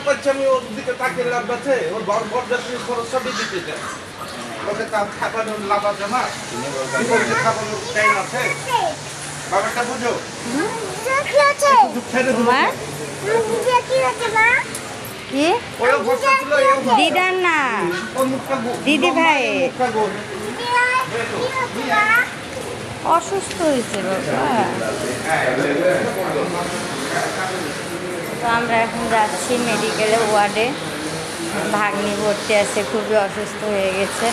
পাচ্ছি আমি ওর দিকে তাকিয়ে লাভ আছে ওর বরযাত্রীর খরচ সবই দিতে চাই ওকে তার খাবারের লাভ আছে না খাবারের টাইম আছে ব্যাপারটা বুঝো দিদার না দিদি ভাই অসুস্থ হয়েছে বাবা। তো আমরা এখন যাচ্ছি মেডিকেলে ওয়ার্ডে। ভাগ্নি ভর্তি আছে, খুবই অসুস্থ হয়ে গেছে।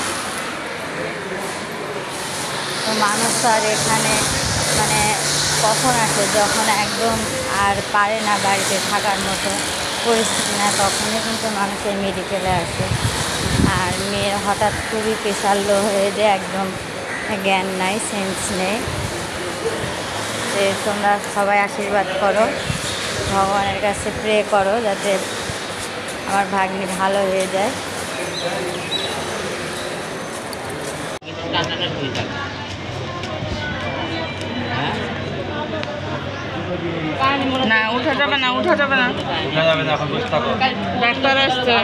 তো মানুষ তো আর এখানে মানে কখন আসে যখন একদম আর পারে না বাড়িতে থাকার মতো পরিস্থিতি না, তখনই কিন্তু মানুষ এই মেডিকেলে আসে। আর মেয়ের হঠাৎ খুবই প্রেশার লো হয়ে যায়, একদম জ্ঞান নাই, সেন্স নেই। তোমরা সবাই আশীর্বাদ করো, ভগবানের কাছে প্রে করো যাতে আমার ভাগ্নি ভালো হয়ে যায়। না উঠা যাবে না, উঠা যাবে না, উঠা যাবে না, এখন বসে থাকো। ডাক্তার আসছে।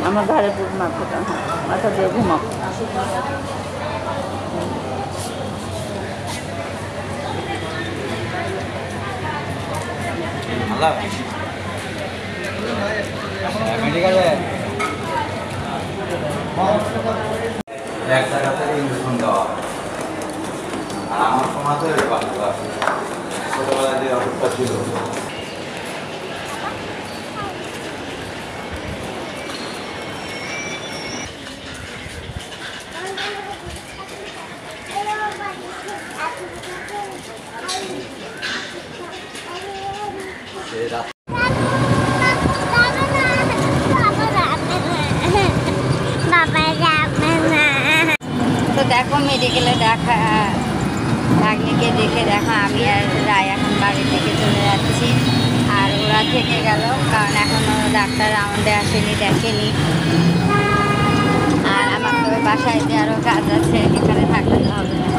আমার ঘরে মাথা দিয়ে ঘুমাও। মেডিকেলে এক জায়গা থেকে ইঞ্জেকশন দেওয়া আর আমার সময় তো ছোটবেলায় যে অসুখটা ছিল তো দেখো মেডিকেলে দেখা ভাগ্নিকে দেখে দেখো আমি আর রায় এখন বাড়ি থেকে চলে যাচ্ছি। আর ওরা থেকে গেল কারণ এখনও ডাক্তার রাউন্ডে আসেনি, দেখেনি। আর আমার তো বাসায় যে আরও কাজ আছে, এখানে থাকতে হবে না।